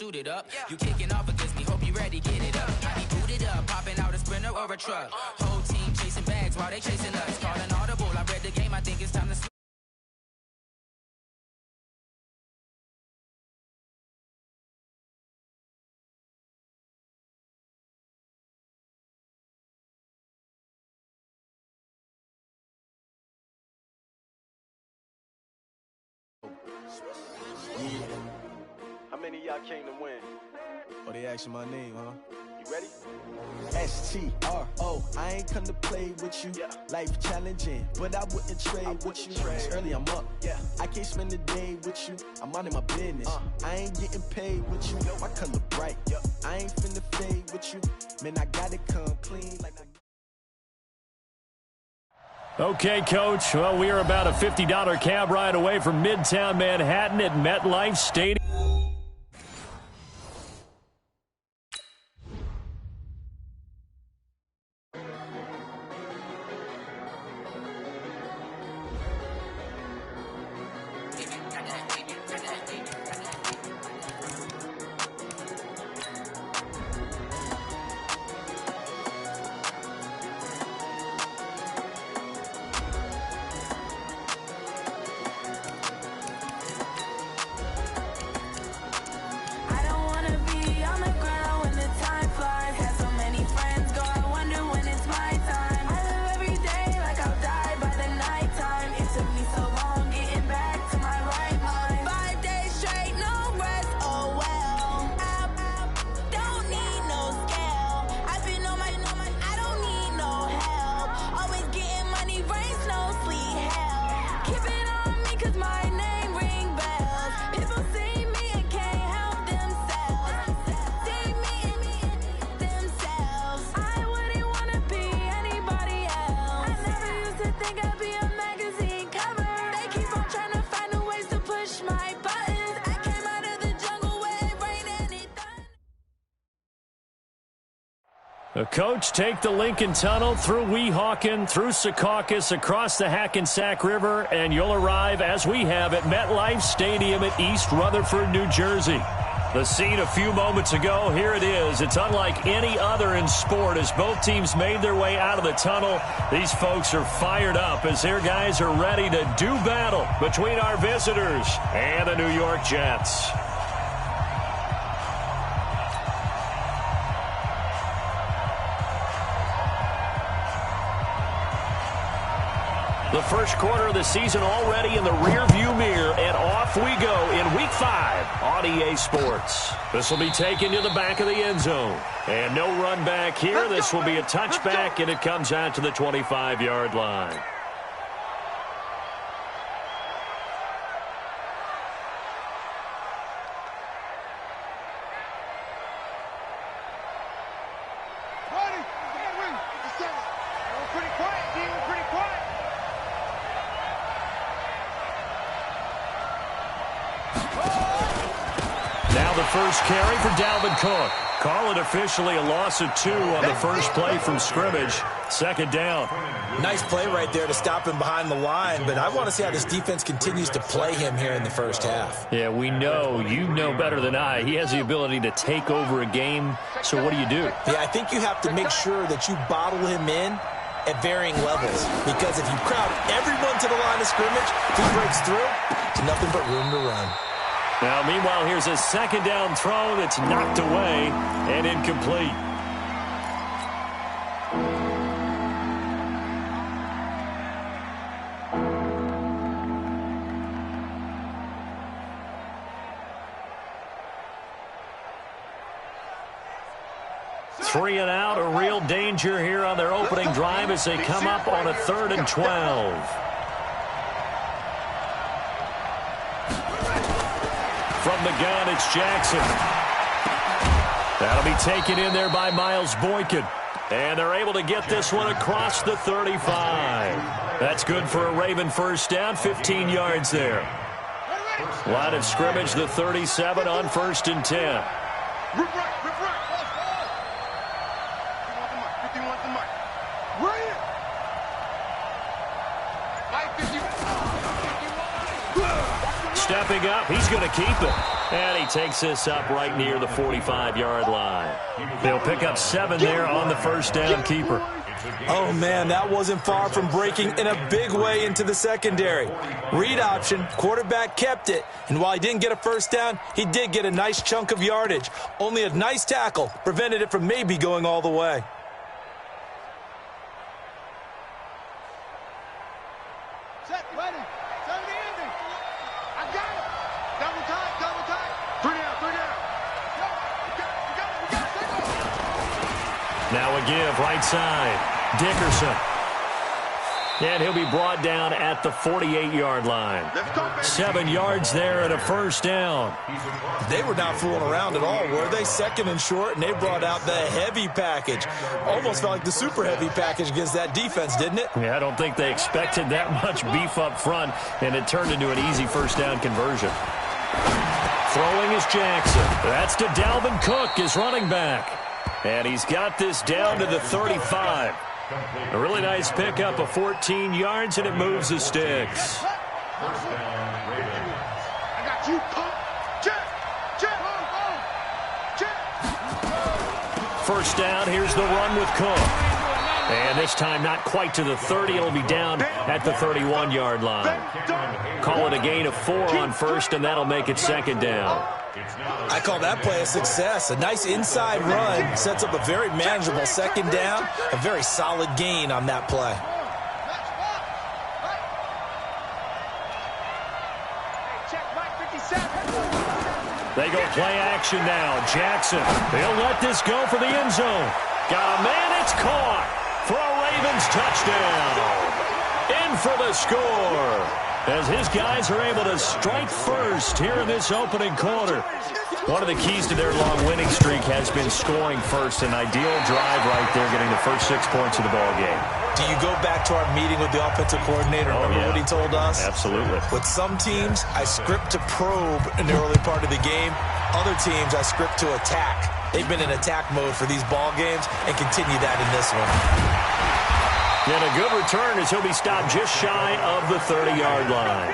suit it up. You kicking off against me, hope you ready, get it up. I be booted up, popping out a Sprinter or a truck. Whole team chasing bags while they chasing us. Calling audible, I read the game, I think it's time to Yeah. How many of y'all came to win? Oh, they asking my name, huh? You ready? S-T-R-O, I ain't come to play with you. Life challenging, but I wouldn't trade with you. It's early, I'm up. I can't spend the day with you. I'm minding my business. I ain't getting paid with you. My color bright. I ain't finna fade with you. Man, I gotta come clean like Okay, Coach. Well, we are about a $50 cab ride away from Midtown Manhattan at MetLife Stadium. Coach, take the Lincoln Tunnel through Weehawken, through Secaucus, across the Hackensack River, and you'll arrive, as we have, at MetLife Stadium at East Rutherford, New Jersey. The scene a few moments ago, here it is. It's unlike any other in sport as both teams made their way out of the tunnel. These folks are fired up as their guys are ready to do battle between our visitors and the New York Jets. The first quarter of the season already in the rearview mirror, and off we go in Week 5 on EA Sports. This will be taken to the back of the end zone. And no run back here. This will be a touchback, and it comes out to the 25-yard line. First carry for Dalvin Cook. Call it officially a loss of 2 on the first play from scrimmage. Second down. Nice play right there to stop him behind the line, but I want to see how this defense continues to play him here in the first half. Yeah, we know. You know better than I. He has the ability to take over a game, so what do you do? Yeah, I think you have to make sure that you bottle him in at varying levels, because if you crowd everyone to the line of scrimmage, if he breaks through, there's nothing but room to run. Now, meanwhile, here's a second down throw that's knocked away and incomplete. Three and out, a real danger here on their opening drive as they come up on a 3rd and 12. From the gun, it's Jackson. That'll be taken in there by Miles Boykin. And they're able to get this one across the 35. That's good for a Raven first down, 15 yards there. Line of scrimmage, the 37 on 1st and 10. stepping up. He's going to keep it. And he takes this up right near the 45-yard line. They'll pick up 7 there on the first down keeper. Oh, man, that wasn't far from breaking in a big way into the secondary. Read option, quarterback kept it, and while he didn't get a first down, he did get a nice chunk of yardage. Only a nice tackle prevented it from maybe going all the way. Set, ready, 70 ending. I got it. Double time, double time. 3 down, 3 down. We got it. Now a give, right side. Dickerson. And he'll be brought down at the 48-yard line. 7 yards there and a first down. They were not fooling around at all, were they? Second and short, and they brought out the heavy package. Almost felt like the super heavy package against that defense, didn't it? Yeah, I don't think they expected that much beef up front, and it turned into an easy first down conversion. Throwing is Jackson. That's to Dalvin Cook, his running back. And he's got this down to the 35. A really nice pickup of 14 yards, and it moves the sticks. I got you. First down, here's the run with Cook. And this time not quite to the 30. It'll be down at the 31-yard line. Call it a gain of 4 on first, and that'll make it second down. I call that play a success. A nice inside run sets up a very manageable second down. A very solid gain on that play. They go play action now. Jackson, they'll let this go for the end zone. Got a man, it's caught for a Ravens touchdown. In for the score, as his guys are able to strike first here in this opening quarter. One of the keys to their long winning streak has been scoring first. An ideal drive right there, getting the first 6 points of the ball game. Do you go back to our meeting with the offensive coordinator? Remember what he told us? Absolutely. With some teams, I script to probe in the early part of the game. Other teams, I script to attack. They've been in attack mode for these ball games and continue that in this one. And a good return as he'll be stopped just shy of the 30-yard line.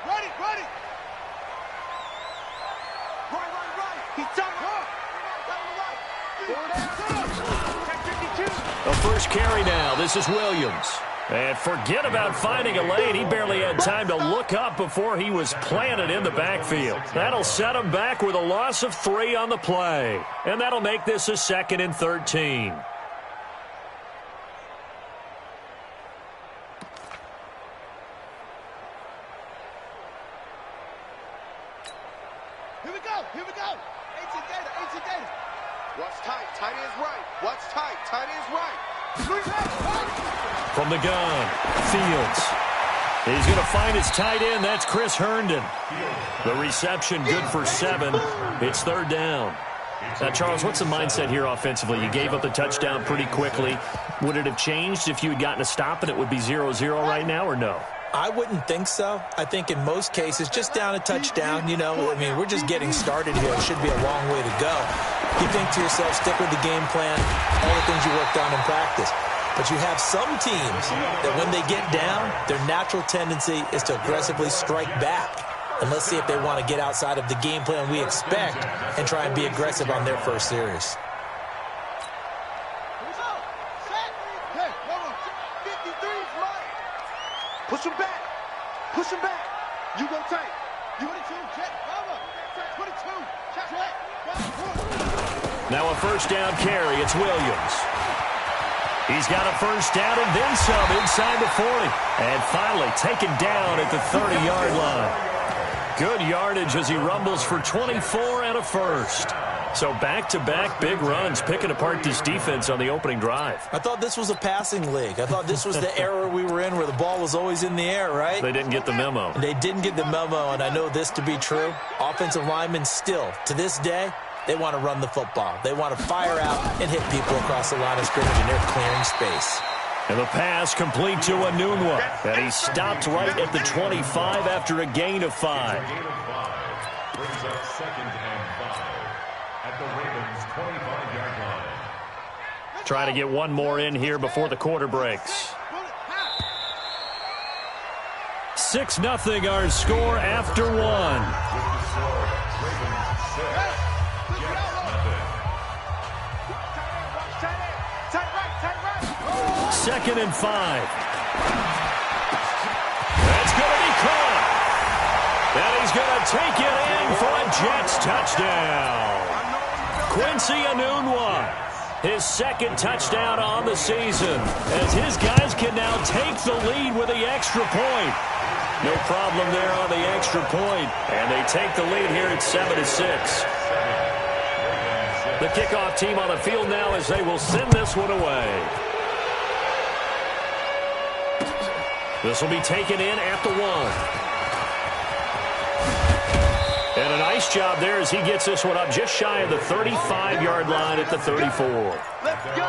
Ready. Right. He's done. A first carry now. This is Williams. And forget about finding a lane. He barely had time to look up before he was planted in the backfield. That'll set him back with a loss of 3 on the play. And that'll make this a 2nd and 13. Here we go. 18 data. What's tight? Tight is right. What's tight? Tight is right. From the gun, Fields. He's going to find his tight end. That's Chris Herndon. The reception good for 7. It's 3rd down. Now, Charles, what's the mindset here offensively? You gave up the touchdown pretty quickly. Would it have changed if you had gotten a stop and it would be 0-0 right now, or no? I wouldn't think so. I think in most cases, just down a touchdown, we're just getting started here. It should be a long way to go. You think to yourself, stick with the game plan, all the things you worked on in practice. But you have some teams that when they get down, their natural tendency is to aggressively strike back. And let's see if they want to get outside of the game plan we expect and try and be aggressive on their first series. Push him back. You go tight. You 22, check. 22, check. Now a first down carry. It's Williams. He's got a first down and then some inside the 40. And finally taken down at the 30-yard line. Good yardage as he rumbles for 24 and a first. So back-to-back big runs, picking apart this defense on the opening drive. I thought this was a passing league. I thought this was the era we were in where the ball was always in the air, right? They didn't get the memo. They didn't get the memo, and I know this to be true. Offensive linemen still, to this day, they want to run the football. They want to fire out and hit people across the line of scrimmage, and they're clearing space. And the pass complete to Anunwa. And he stopped right at the 25 after a gain of 5. at the Ravens' 25-yard line. Try to get one more in here before the quarter breaks. 6-0 our score after one. Second and 5. That's going to be caught. And he's going to take it in for a Jets touchdown. Quincy Enunwa, his second touchdown on the season, as his guys can now take the lead with the extra point. No problem there on the extra point, and they take the lead here at 7-6. The kickoff team on the field now as they will send this one away. This will be taken in at the 1. And a nice job there as he gets this one up just shy of the 35-yard line at the 34. Let's go.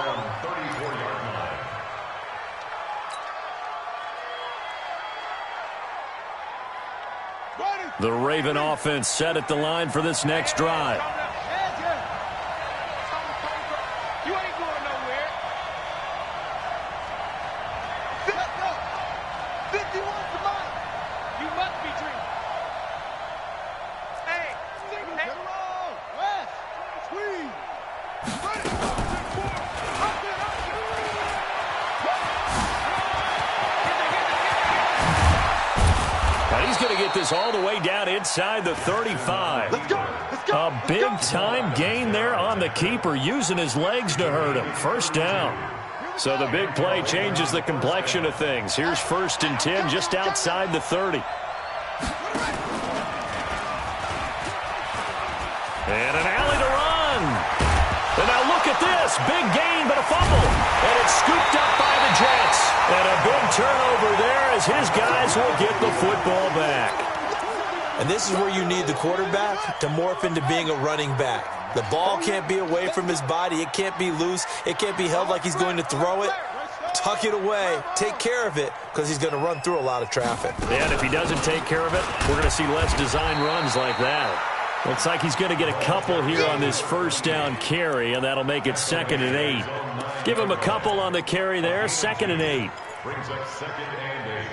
The Raven offense set at the line for this next drive. You ain't going nowhere. 51 to mine. You must be dreaming. Hey, get around. West. Squeeze. And he's going to get this all the way down inside the 35. Let's go. Let's go. A big-time gain there on the keeper, using his legs to hurt him. First down. So the big play changes the complexion of things. Here's 1st and 10 just outside the 30. And an alley to run. And now look at this. Big gain, but a fumble. And it's scooped up by the Jets. And a big turnover there as his guys will get the football back. And this is where you need the quarterback to morph into being a running back. The ball can't be away from his body. It can't be loose. It can't be held like he's going to throw it. Tuck it away. Take care of it because he's going to run through a lot of traffic. And if he doesn't take care of it, we're going to see less design runs like that. Looks like he's going to get a couple here on this first down carry, and that'll make it 2nd and 8. Give him a couple on the carry there, 2nd and 8. Brings up 2nd and 8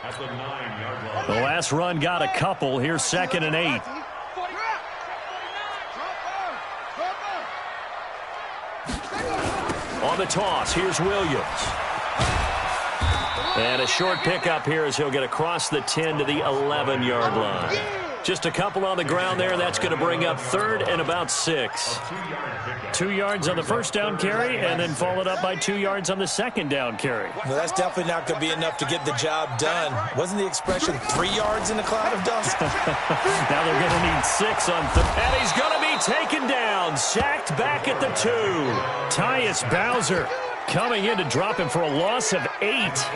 at the 9-yard line. The last run got a couple. Here's 2nd and 8. On the toss, here's Williams. And a short pickup here as he'll get across the 10 to the 11-yard line. Just a couple on the ground there. That's going to bring up 3rd and about 6. 2 yards on the first down carry, and then followed up by 2 yards on the second down carry. Well, that's definitely not going to be enough to get the job done. Wasn't the expression 3 yards in a cloud of dust? Now they're going to need 6 on and he's going to be taken down, sacked back at the 2. Tyus Bowser coming in to drop him for a loss of 8,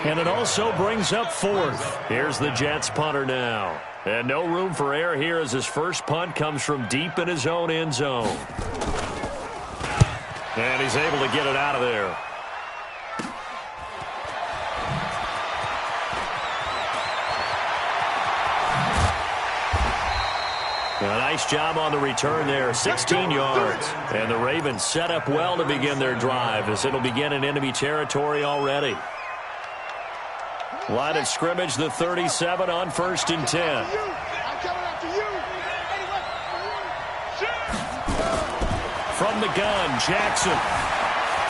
and it also brings up 4th. Here's the Jets punter now. And no room for error here as his first punt comes from deep in his own end zone. And he's able to get it out of there. A nice job on the return there, 16 yards. And the Ravens set up well to begin their drive as it'll begin in enemy territory already. Line of scrimmage, the 37 on 1st and 10. From the gun, Jackson.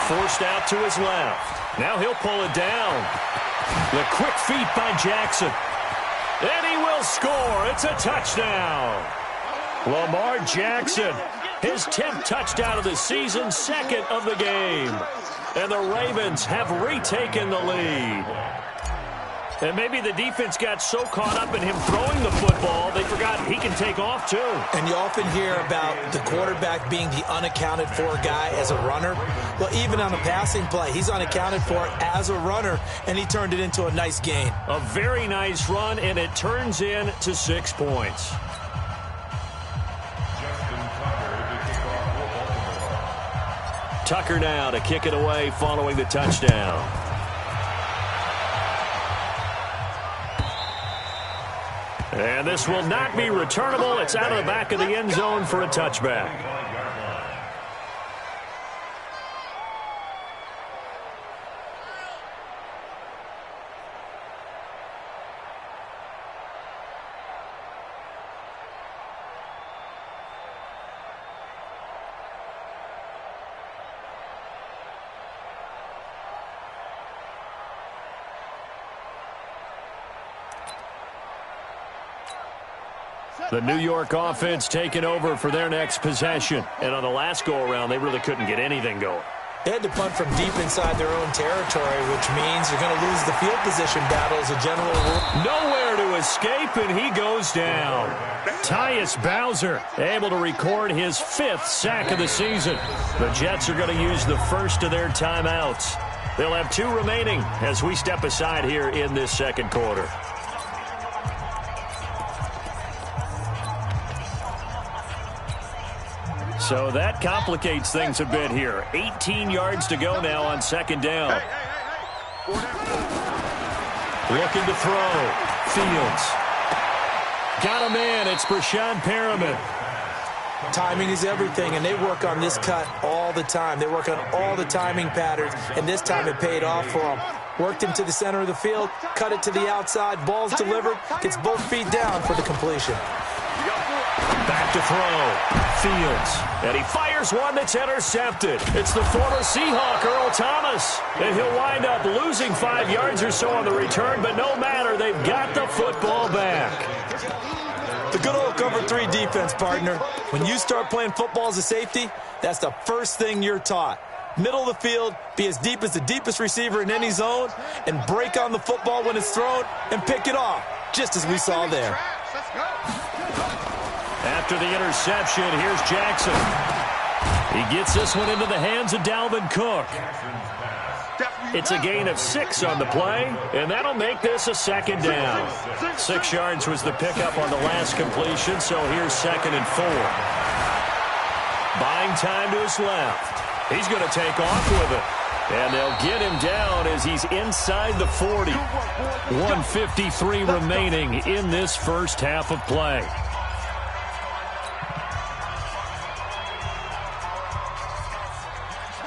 Forced out to his left. Now he'll pull it down. The quick feet by Jackson. And he will score. It's a touchdown. Lamar Jackson, his 10th touchdown of the season, 2nd of the game. And the Ravens have retaken the lead. And maybe the defense got so caught up in him throwing the football, they forgot he can take off too. And you often hear about the quarterback being the unaccounted for guy as a runner. Well, even on a passing play, he's unaccounted for as a runner, and he turned it into a nice gain. A very nice run, and it turns into 6 points. Tucker now to kick it away following the touchdown. And this will not be returnable. It's out of the back of the end zone for a touchback. The New York offense taking over for their next possession. And on the last go-around, they really couldn't get anything going. They had to punt from deep inside their own territory, which means they're going to lose the field position battle as a general rule. Nowhere to escape, and he goes down. Tyus Bowser able to record his 5th sack of the season. The Jets are going to use the first of their timeouts. They'll have 2 remaining as we step aside here in this second quarter. So that complicates things a bit here. 18 yards to go now on second down. Looking to throw. Fields. Got a man. It's Brashad Perriman. Timing is everything, and they work on this cut all the time. They work on all the timing patterns, and this time it paid off for them. Worked him to the center of the field, cut it to the outside, ball's delivered, gets both feet down for the completion. Back to throw. Fields. And he fires one that's intercepted. It's the former Seahawk, Earl Thomas. And he'll wind up losing 5 yards or so on the return, but no matter, they've got the football back. The good old cover 3 defense, partner. When you start playing football as a safety, that's the first thing you're taught. Middle of the field, be as deep as the deepest receiver in any zone, and break on the football when it's thrown and pick it off, just as we saw there. After the interception, here's Jackson. He gets this one into the hands of Dalvin Cook. It's a gain of 6 on the play, and that'll make this a second down. 6 yards was the pickup on the last completion, so here's 2nd and 4. Buying time to his left. He's going to take off with it. And they'll get him down as he's inside the 40. 1:53 remaining in this first half of play.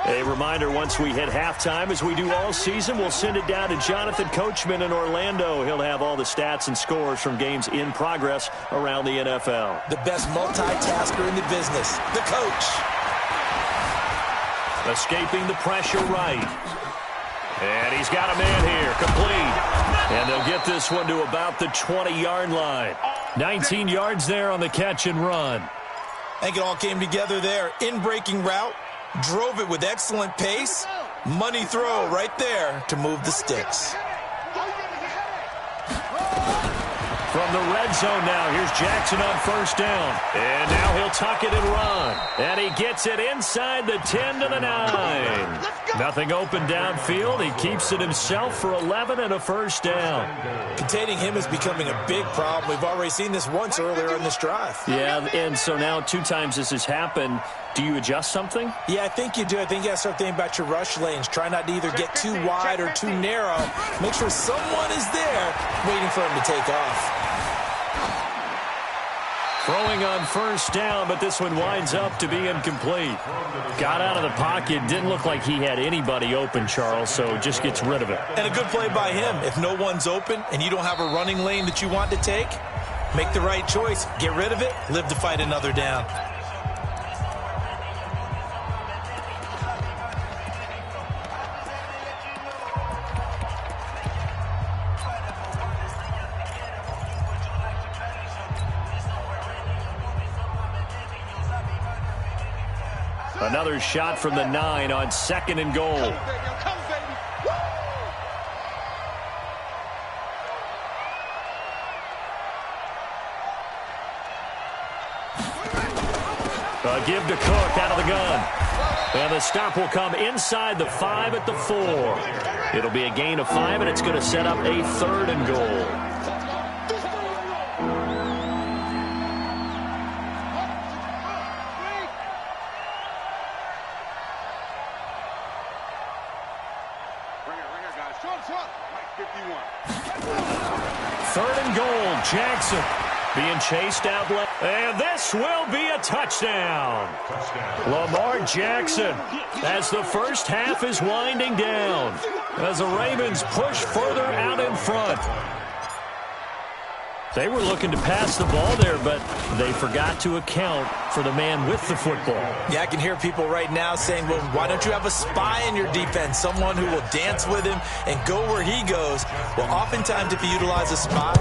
A reminder, once we hit halftime, as we do all season, we'll send it down to Jonathan Coachman in Orlando. He'll have all the stats and scores from games in progress around the NFL. The best multitasker in the business, the coach. Escaping the pressure right. And he's got a man here, complete. And they'll get this one to about the 20-yard line. 19 yards there on the catch and run. I think it all came together there. In-breaking route. Drove it with excellent pace. Money throw right there to move the sticks. From the red zone now, here's Jackson on first down. And now he'll tuck it and run. And he gets it inside the 10 to the 9. Nothing open downfield. He keeps it himself for 11 and a first down. Containing him is becoming a big problem. We've already seen this once earlier in this drive. Yeah, and so now 2 times this has happened. Do you adjust something? Yeah, I think you do. I think you got to start thinking about your rush lanes. Try not to either get too wide or too narrow. Make sure someone is there waiting for him to take off. Throwing on first down, but this one winds up to be incomplete. Got out of the pocket. Didn't look like he had anybody open, Charles, so just gets rid of it. And a good play by him. If no one's open and you don't have a running lane that you want to take, make the right choice. Get rid of it. Live to fight another down. Another shot from the 9 on 2nd and goal. A give to Cook out of the gun. And the stop will come inside the 5 at the 4. It'll be a gain of 5, and it's going to set up a 3rd and goal. Jackson being chased out left. And this will be a touchdown. Lamar Jackson, as the first half is winding down, as the Ravens push further out in front. They were looking to pass the ball there, but they forgot to account for the man with the football. Yeah, I can hear people right now saying, well, why don't you have a spy in your defense, someone who will dance with him and go where he goes? Well, oftentimes if you utilize a spy,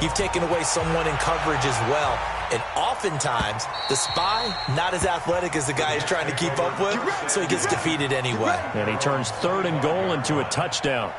you've taken away someone in coverage as well. And oftentimes, the spy, not as athletic as the guy he's trying to keep up with, so he gets defeated anyway. And he turns 3rd and goal into a touchdown.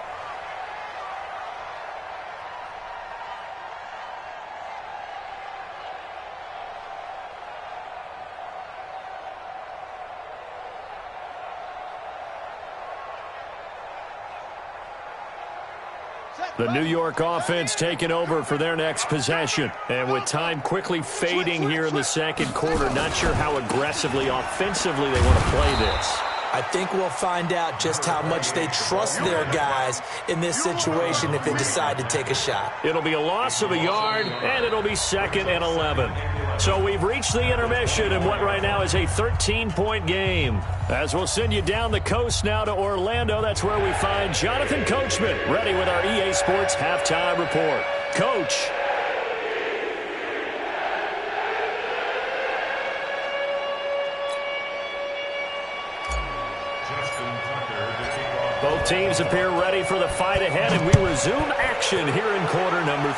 The New York offense taking over for their next possession. And with time quickly fading here in the second quarter, not sure how aggressively, offensively they want to play this. I think we'll find out just how much they trust their guys in this situation if they decide to take a shot. It'll be a loss of a yard, and it'll be 2nd and 11. So we've reached the intermission in what right now is a 13-point game. As we'll send you down the coast now to Orlando, that's where we find Jonathan Coachman, ready with our EA Sports Halftime Report. Coach. Both teams appear ready for the fight ahead, and we resume action here in quarter number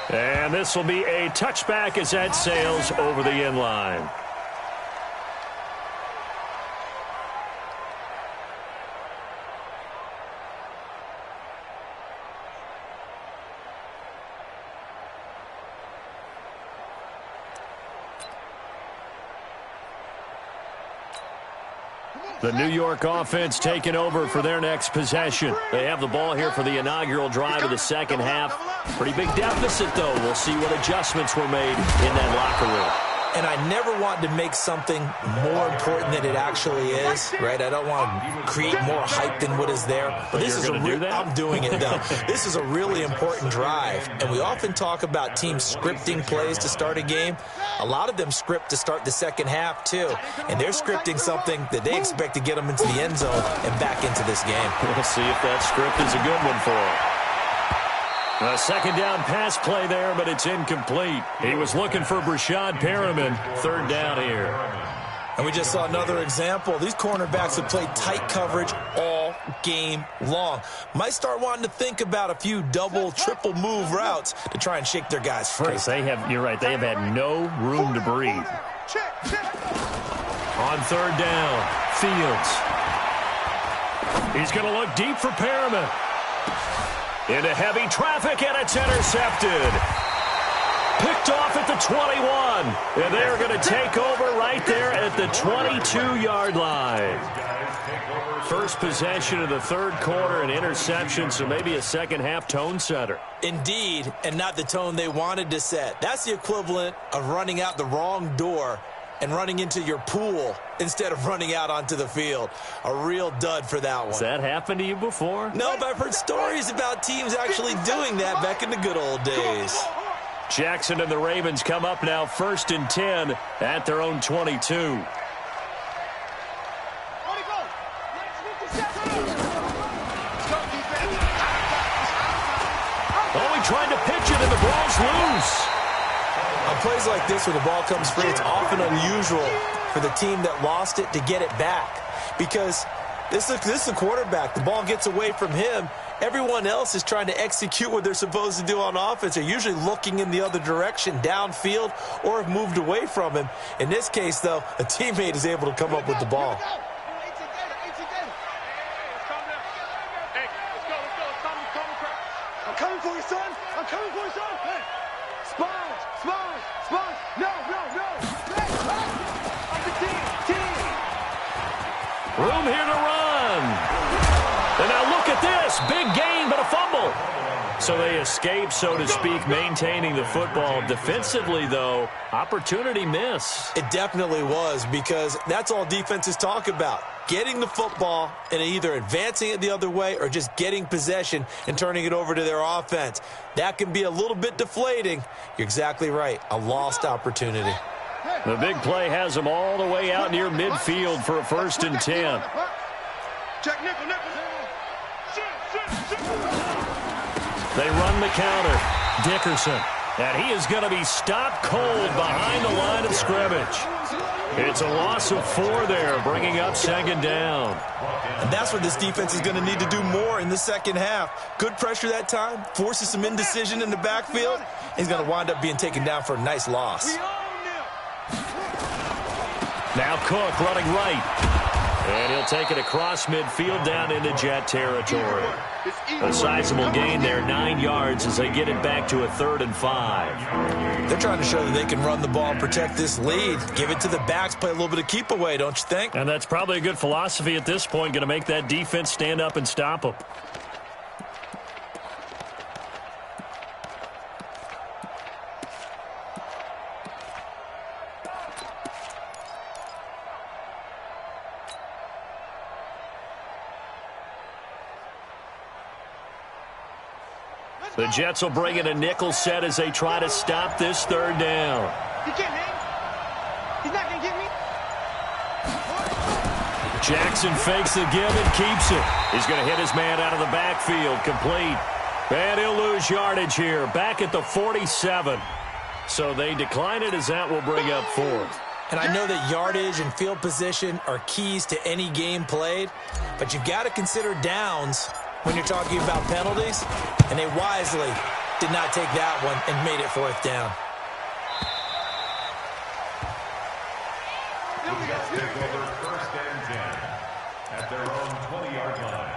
3. And this will be a touchback as that sails over the end line. The New York offense taking over for their next possession. They have the ball here for the inaugural drive of the second half. Pretty big deficit, though. We'll see what adjustments were made in that locker room. And I never want to make something more important than it actually is, right? I don't want to create more hype than what is there. But this is I'm doing it, though. This is a really important drive. And we often talk about teams scripting plays to start a game. A lot of them script to start the second half, too. And they're scripting something that they expect to get them into the end zone and back into this game. We'll see if that script is a good one for them. A second down pass play there, but it's incomplete. He was looking for Brashad Perriman. 3rd down here. And we just saw another example. These cornerbacks have played tight coverage all game long. Might start wanting to think about a few double, triple move routes to try and shake their guys free. You're right, they have had no room to breathe. On 3rd down, Fields. He's going to look deep for Perriman. Into heavy traffic, and it's intercepted. Picked off at the 21. And they're going to take over right there at the 22-yard line. First possession of the 3rd quarter, an interception, so maybe a second-half tone setter. Indeed, and not the tone they wanted to set. That's the equivalent of running out the wrong door and running into your pool instead of running out onto the field. A real dud for that one. Has that happened to you before? No, but I've heard stories about teams actually doing that back in the good old days. Jackson and the Ravens come up now 1st and 10 at their own 22. Oh, he tried to pitch it and the ball's loose. On plays like this where the ball comes free, it's often unusual for the team that lost it to get it back. Because this is a quarterback. The ball gets away from him. Everyone else is trying to execute what they're supposed to do on offense. They're usually looking in the other direction, downfield, or have moved away from him. In this case, though, a teammate is able to come up with the ball. I'm coming for you, son. I'm coming for you, son. Hey. Sponge. No. I'm the team. Room here to run. And now look at this. Big gain, but a fumble. So they escape, so to speak, maintaining the football. Defensively, though, opportunity miss. It definitely was, because that's all defenses talk about. Getting the football and either advancing it the other way or just getting possession and turning it over to their offense. That can be a little bit deflating. You're exactly right. A lost opportunity. The big play has them all the way out near midfield for a 1st and 10. Check nickel. They run the counter. Dickerson. And he is going to be stopped cold behind the line of scrimmage. It's a loss of 4 there, bringing up second down. And that's what this defense is going to need to do more in the second half. Good pressure that time, forces some indecision in the backfield. He's going to wind up being taken down for a nice loss. Now Cook running right. And he'll take it across midfield down into Jet territory. A sizable gain there, 9 yards as they get it back to a 3rd and 5. They're trying to show that they can run the ball and protect this lead. Give it to the backs, play a little bit of keep away, don't you think? And that's probably a good philosophy at this point, going to make that defense stand up and stop them. The Jets will bring in a nickel set as they try to stop this 3rd down. He can't hang. He's not going to get me. Jackson fakes the give and keeps it. He's going to hit his man out of the backfield. Complete. And he'll lose yardage here. Back at the 47. So they decline it as that will bring up 4th. And I know that yardage and field position are keys to any game played, but you've got to consider downs when you're talking about penalties, and they wisely did not take that one and made it 4th down. The Jets take over 1st and 10 at their own 20-yard line.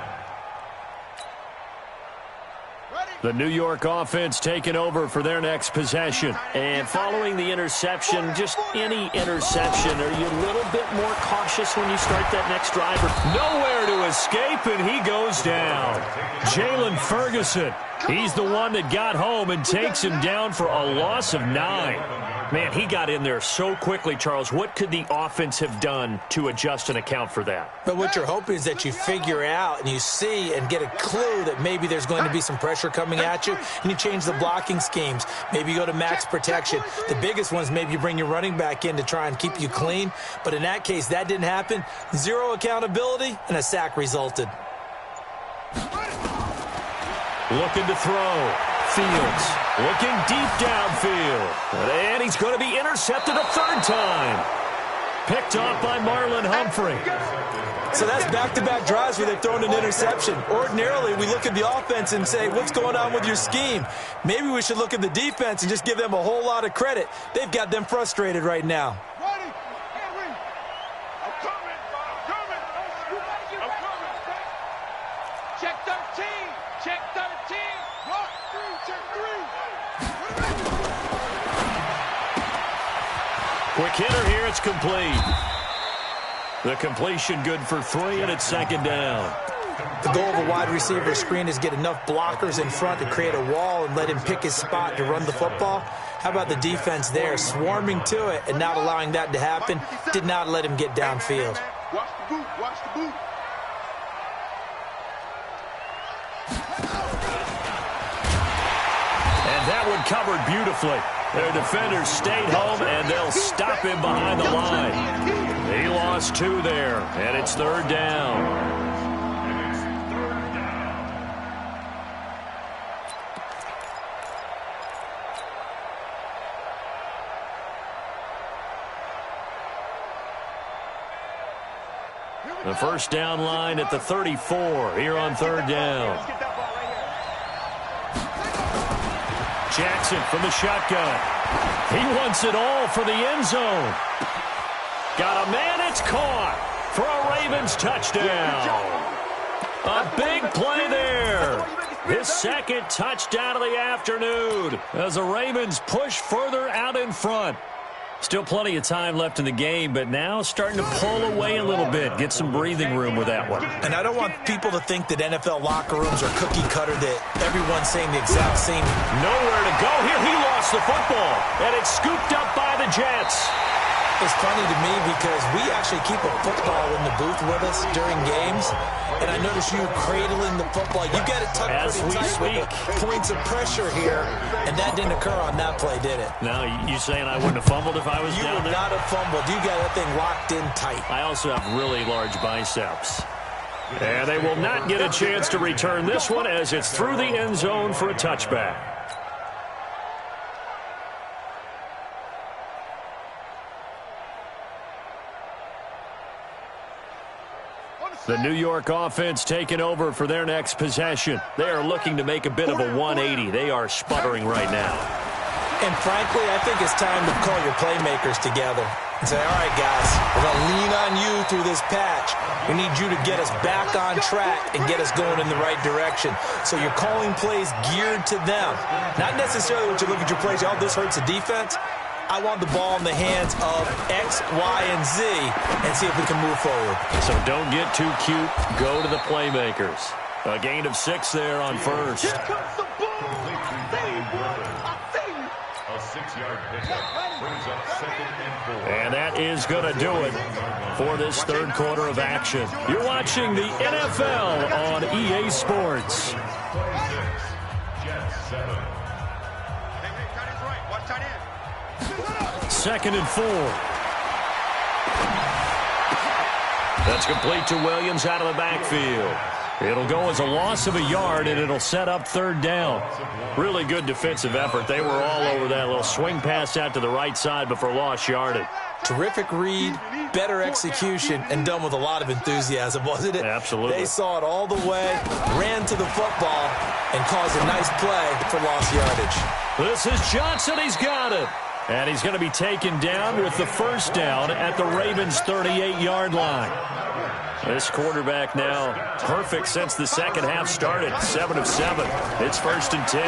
The New York offense taking over for their next possession. And following the interception, just any interception, are you a little bit more cautious when you start that next drive? Nowhere to escape, and he goes down. Jalen Ferguson, he's the one that got home and takes him down for a loss of 9. Man, he got in there so quickly, Charles. What could the offense have done to adjust and account for that? But what you're hoping is that you figure out and you see and get a clue that maybe there's going to be some pressure coming at you, and you change the blocking schemes. Maybe you go to max protection. The biggest one is maybe you bring your running back in to try and keep you clean. But in that case, that didn't happen. 0 accountability, and a sack resulted. Looking to throw. Fields looking deep downfield. And he's going to be intercepted a 3rd time. Picked off by Marlon Humphrey. So that's back-to-back drives where they've thrown an interception. Ordinarily, we look at the offense and say, what's going on with your scheme? Maybe we should look at the defense and just give them a whole lot of credit. They've got them frustrated right now. Check 13. Check 13. Block 3. Check 3. Quick hitter here. It's complete. The completion good for 3, and it's 2nd down. The goal of a wide receiver screen is get enough blockers in front to create a wall and let him pick his spot to run the football. How about the defense there, swarming to it and not allowing that to happen? Did not let him get downfield. Watch the boot. Watch the boot. And that one covered beautifully. Their defenders stayed home, and they'll stop him behind the line. He lost 2 there, and it's 3rd down. The 1st down line at the 34 here on 3rd down. Jackson from the shotgun. He wants it all for the end zone. Got a man, it's caught for a Ravens touchdown. A big play there. His 2nd touchdown of the afternoon as the Ravens push further out in front. Still plenty of time left in the game, but now starting to pull away a little bit, get some breathing room with that one. And I don't want people to think that NFL locker rooms are cookie cutter, that everyone's saying the exact same. Nowhere to go here. He lost the football, and it's scooped up by the Jets. It's funny to me because we actually keep a football in the booth with us during games, and I notice you cradling the football. You got it tucked pretty tight with the points of pressure here, and that didn't occur on that play, did it? Now, you saying I wouldn't have fumbled if I was down there? You would not have fumbled. You got that thing locked in tight. I also have really large biceps. And they will not get a chance to return this one as it's through the end zone for a touchback. The New York offense taking over for their next possession. They are looking to make a bit of a 180. They are sputtering right now. And frankly, I think it's time to call your playmakers together and say, all right, guys, we're going to lean on you through this patch. We need you to get us back on track and get us going in the right direction. So you're calling plays geared to them. Not necessarily when you look at your plays, oh, this hurts the defense. I want the ball in the hands of X, Y, and Z and see if we can move forward. So don't get too cute. Go to the playmakers. A gain of 6 there on first. Here comes the ball. I see you. A 6-yard pickup brings up 2nd and 4. And that is going to do it for this third quarter of action. You're watching the NFL on EA Sports. Play 6, Jets 7. Hey, tight end's right. Watch tight end. 2nd and 4. That's complete to Williams out of the backfield. It'll go as a loss of a yard, and it'll set up 3rd down. Really good defensive effort. They were all over that little swing pass out to the right side before lost yardage. Terrific read, better execution, and done with a lot of enthusiasm, wasn't it? Absolutely. They saw it all the way, ran to the football, and caused a nice play for lost yardage. This is Johnson. He's got it. And he's going to be taken down with the first down at the Ravens' 38-yard line. This quarterback now perfect since the second half started. 7 of 7. It's 1st and 10.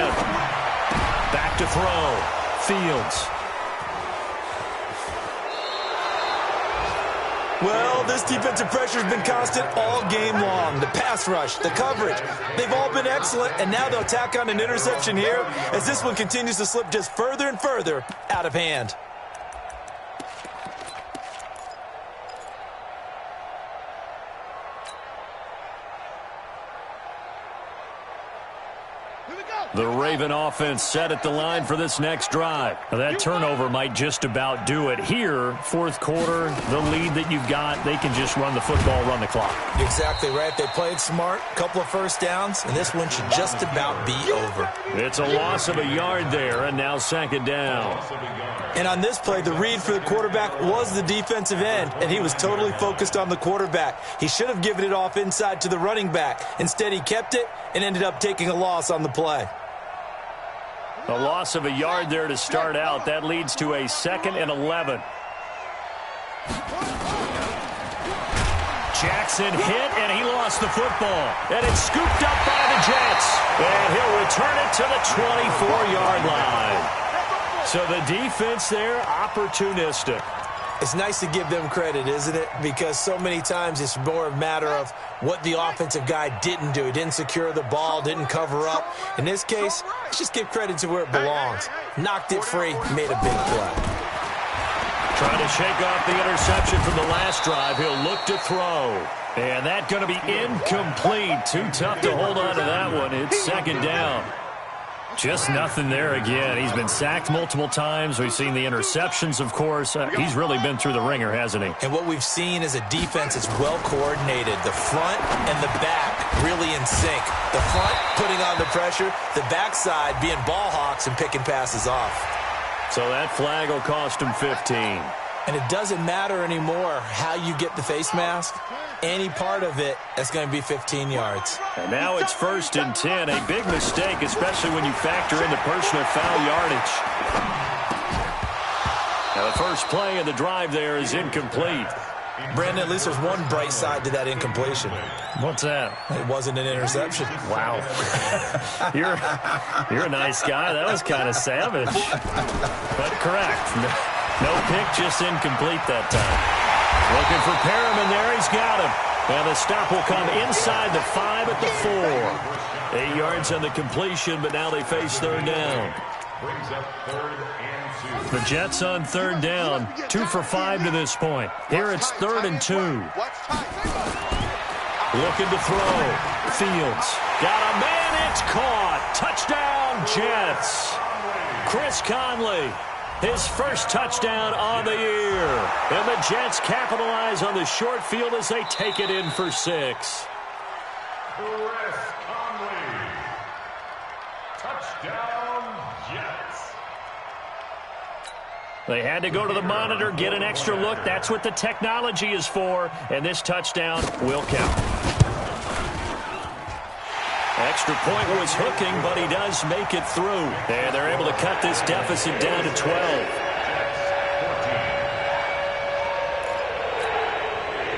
Back to throw. Fields. Well, this defensive pressure has been constant all game long. The pass rush, the coverage, they've all been excellent, and now they'll tack on an interception here as this one continues to slip just further and further out of hand. The Raven offense set at the line for this next drive. Now, that turnover might just about do it. Here, fourth quarter, the lead that you've got, they can just run the football, run the clock. Exactly right. They played smart, couple of first downs, and this one should just about be over. It's a loss of a yard there, and now 2nd down. And on this play, the read for the quarterback was the defensive end, and he was totally focused on the quarterback. He should have given it off inside to the running back. Instead, he kept it and ended up taking a loss on the play. A loss of a yard there to start out. That leads to a 2nd and 11. Jackson hit, and he lost the football. And it's scooped up by the Jets. And he'll return it to the 24-yard line. So the defense there, opportunistic. It's nice to give them credit, isn't it? Because so many times it's more a matter of what the offensive guy didn't do. He didn't secure the ball, didn't cover up. In this case, let's just give credit to where it belongs. Knocked it free, made a big play. Trying to shake off the interception from the last drive. He'll look to throw. And that's going to be incomplete. Too tough to hold on to that one. It's 2nd down. Just nothing there again. He's been sacked multiple times. We've seen the interceptions, of course. He's really been through the ringer, hasn't he? And what we've seen is a defense that's well coordinated. The front and the back really in sync. The front putting on the pressure, the backside being ball hawks and picking passes off. So that flag will cost him 15. And it doesn't matter anymore how you get the face mask. Any part of it, that's going to be 15 yards. And now it's 1st and 10. A big mistake, especially when you factor in the personal foul yardage. Now the first play of the drive there is incomplete. Brandon, at least there's one bright side to that incompletion. What's that? It wasn't an interception. Wow. You're a nice guy. That was kind of savage. But correct. No pick, just incomplete that time. Looking for Perriman there. He's got him. And the stop will come inside the 5 at the 4. 8 yards on the completion, but now they face 3rd down. Brings up 3rd and 2. The Jets on 3rd down. 2 for 5 to this point. Here it's 3rd and 2. Looking to throw. Fields. Got a man. It's caught. Touchdown, Jets. Chris Conley. His first touchdown on the year. And the Jets capitalize on the short field as they take it in for 6. Chris Conley. Touchdown, Jets. They had to go to the monitor, get an extra look. That's what the technology is for, and this touchdown will count. Extra point was hooking, but he does make it through. And they're able to cut this deficit down to 12.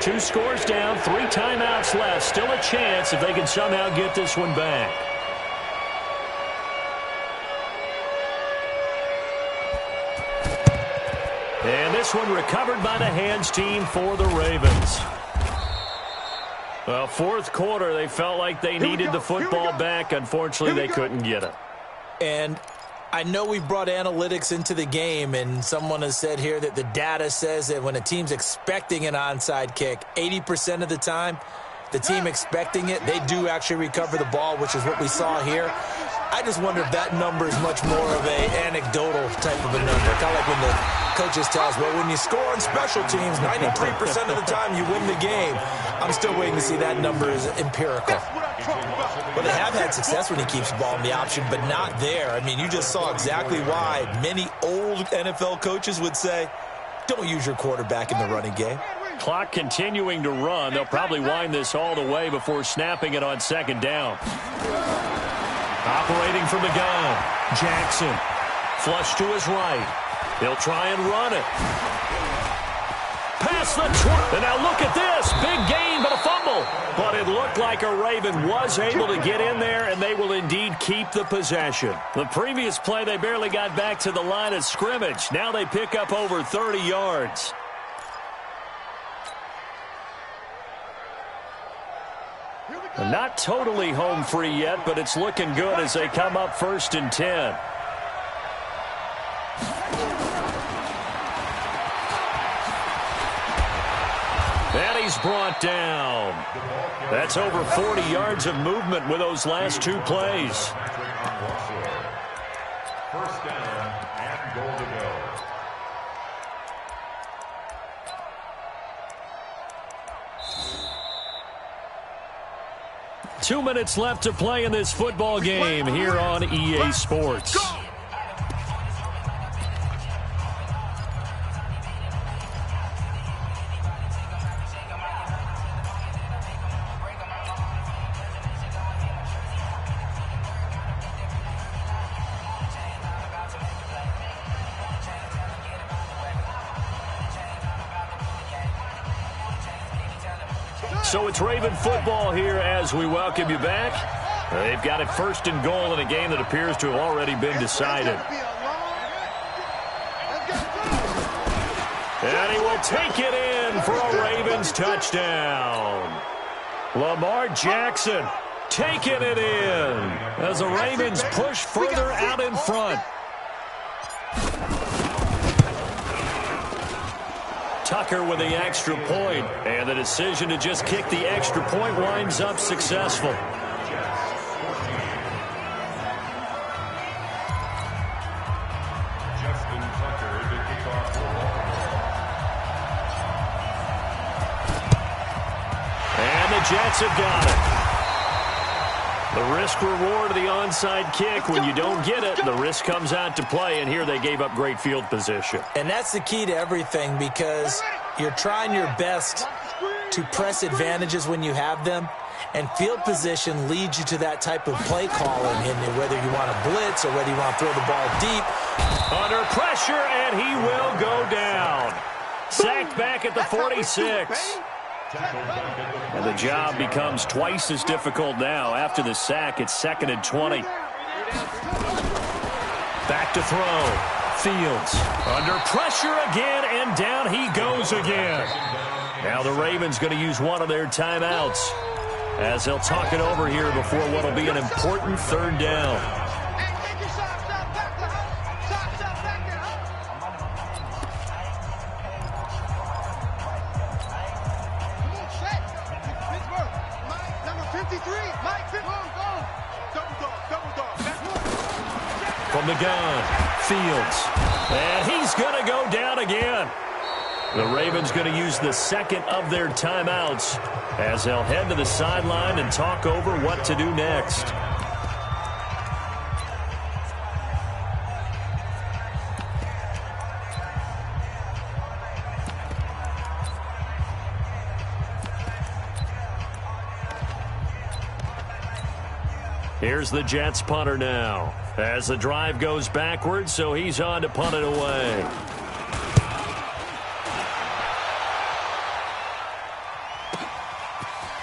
2 scores down, 3 timeouts left. Still a chance if they can somehow get this one back. And this one recovered by the hands team for the Ravens. Well, fourth quarter, they felt like they needed the football back. Unfortunately, they couldn't get it. And I know we brought analytics into the game, and someone has said here that the data says that when a team's expecting an onside kick, 80% of the time, the team expecting it, they do actually recover the ball, which is what we saw here. I just wonder if that number is much more of an anecdotal type of a number. Kind of like when the coaches tell us, well, when you score on special teams, 93% of the time you win the game. I'm still waiting to see that number is empirical. Well, they have had success when he keeps the ball in the option, but not there. I mean, you just saw exactly why many old NFL coaches would say, don't use your quarterback in the running game. Clock continuing to run. They'll probably wind this all the way before snapping it on second down. Operating from the gun, Jackson. Flush to his right. He'll try and run it. Past the 20. And now look at this. Big gain, but a fumble. But it looked like a Raven was able to get in there, and they will indeed keep the possession. The previous play, they barely got back to the line of scrimmage. Now they pick up over 30 yards. Not totally home free yet, but it's looking good as they come up 1st and 10. And he's brought down. That's over 40 yards of movement with those last 2 plays. First down and goal to go. 2 minutes left to play in this football game here on EA Sports. So it's Raven football here as we welcome you back. They've got it 1st and goal in a game that appears to have already been decided. And he will take it in for a Ravens touchdown. Lamar Jackson taking it in as the Ravens push further out in front. Tucker with the extra point, and the decision to just kick the extra point winds up successful. And the Jets have got it. The risk-reward of the onside kick, when you don't get it, the risk comes out to play, and here they gave up great field position. And that's the key to everything, because you're trying your best to press advantages when you have them, and field position leads you to that type of play calling, and whether you want to blitz or whether you want to throw the ball deep. Under pressure, and he will go down. Sacked back at the 46. And the job becomes twice as difficult now. After the sack, it's 2nd and 20. Back to throw. Fields under pressure again, and down he goes again. Now the Ravens going to use one of their timeouts as they'll talk it over here before what will be an important 3rd down. From the gun, Fields. And he's going to go down again. The Ravens going to use the 2nd of their timeouts as they'll head to the sideline and talk over what to do next. Here's the Jets punter now. As the drive goes backwards, so he's on to punt it away.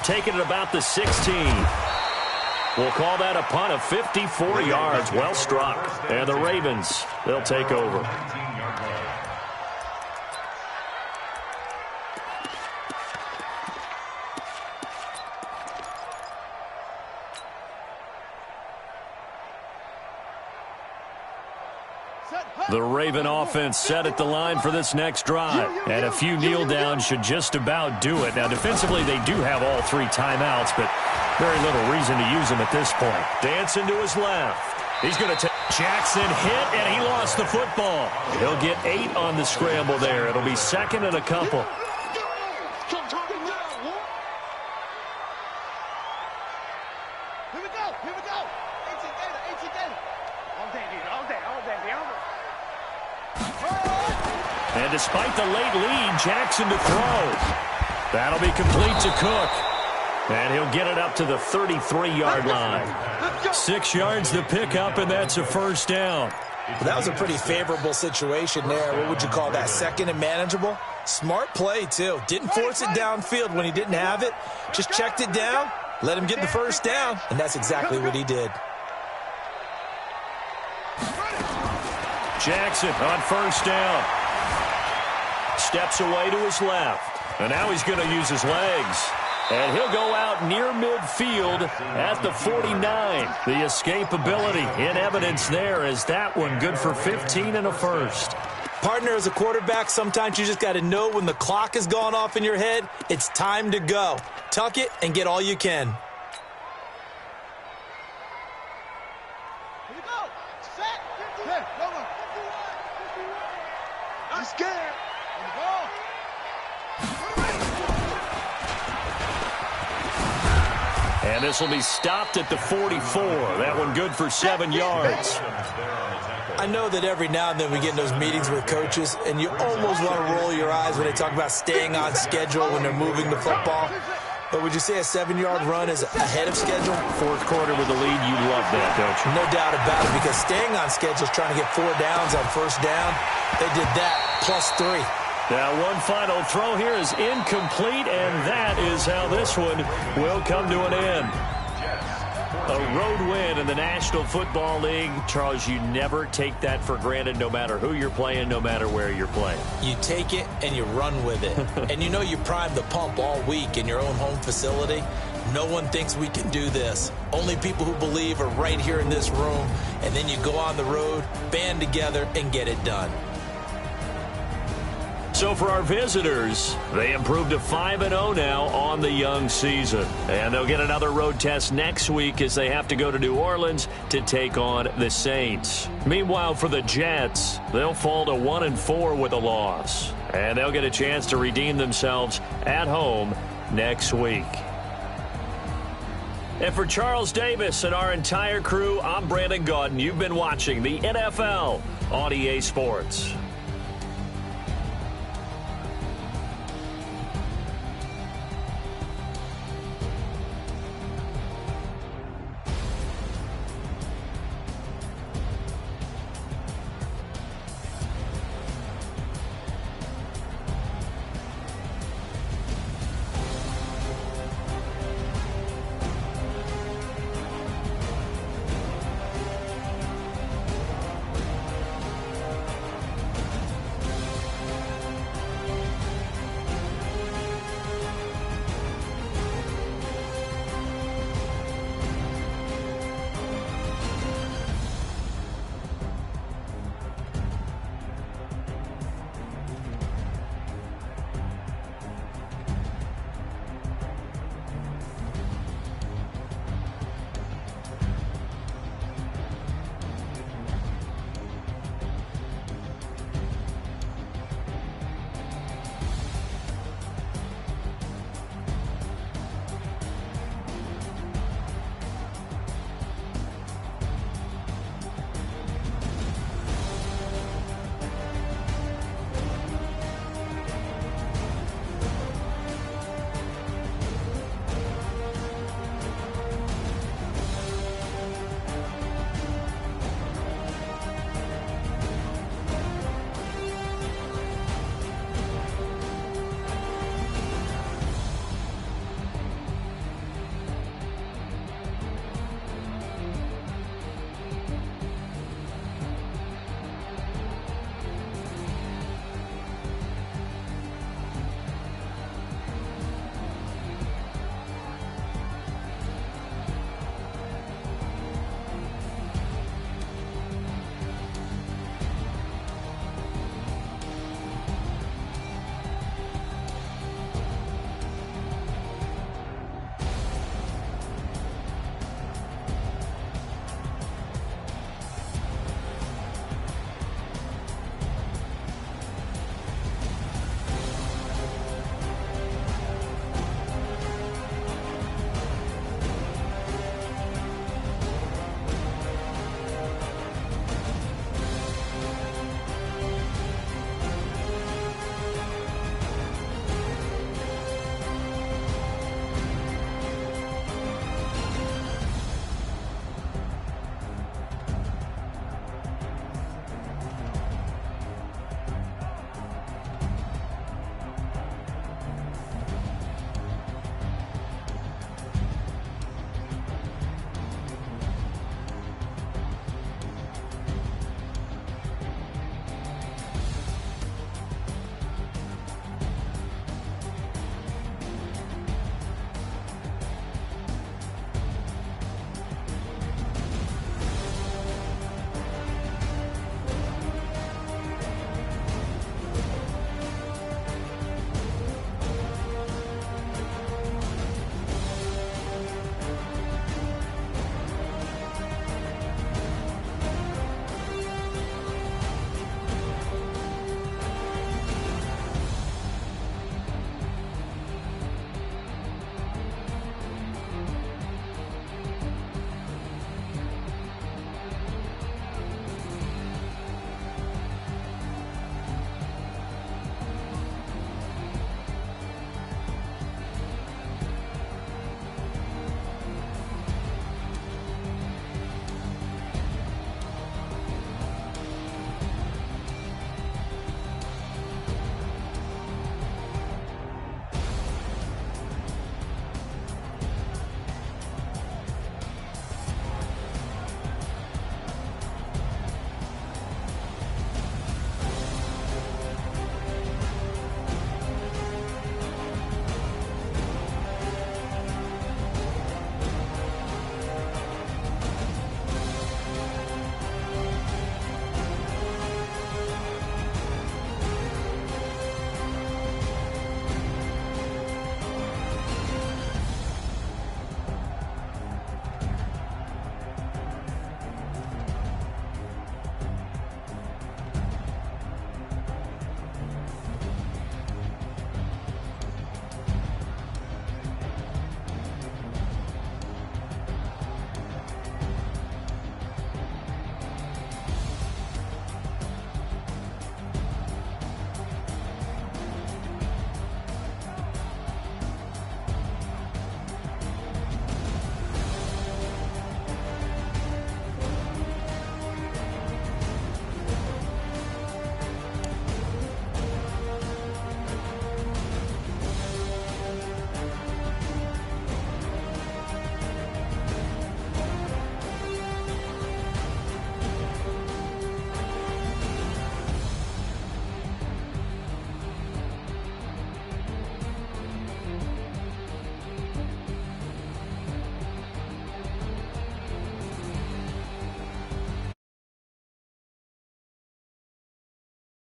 Taking it about the 16. We'll call that a punt of 54 yards. Well struck. And the Ravens, they'll take over. The Raven offense set at the line for this next drive. And a few kneel downs should just about do it. Now, defensively, they do have all 3 timeouts, but very little reason to use them at this point. Dancing to his left. He's going to take Jackson hit, and he lost the football. He'll get 8 on the scramble there. It'll be second and a couple. Here we go. 18 data. All day, dude. All day. And despite the late lead, Jackson to throw. That'll be complete to Cook. And he'll get it up to the 33-yard line. 6 yards to pick up, and that's a first down. Well, that was a pretty favorable situation there. What would you call that? Second and manageable? Smart play, too. Didn't force it downfield when he didn't have it. Just checked it down, let him get the first down, and that's exactly what he did. Jackson on first down. Steps away to his left. And now he's going to use his legs. And he'll go out near midfield at the 49. The escapability in evidence there as that one good for 15 and a first. Partner, as a quarterback, sometimes you just got to know when the clock has gone off in your head, it's time to go. Tuck it and get all you can. Here we go. Set. Here, go. I'm scared. Here we go. And this will be stopped at the 44. That one good for 7 yards. I know that every now and then we get in those meetings with coaches, and you almost want to roll your eyes when they talk about staying on schedule when they're moving the football. But would you say a 7-yard run is ahead of schedule? Fourth quarter with the lead, you love that, don't you? No doubt about it, because staying on schedule is trying to get 4 downs on first down. They did that plus 3. Now one final throw here is incomplete, and that is how this one will come to an end. A road win in the National Football League. Charles, you never take that for granted no matter who you're playing, no matter where you're playing. You take it and you run with it. And you know you primed the pump all week in your own home facility. No one thinks we can do this. Only people who believe are right here in this room. And then you go on the road, band together, and get it done. So for our visitors, they improved to 5-0 now on the young season. And they'll get another road test next week as they have to go to New Orleans to take on the Saints. Meanwhile, for the Jets, they'll fall to 1-4 with a loss. And they'll get a chance to redeem themselves at home next week. And for Charles Davis and our entire crew, I'm Brandon Gaudin. You've been watching the NFL on EA Sports.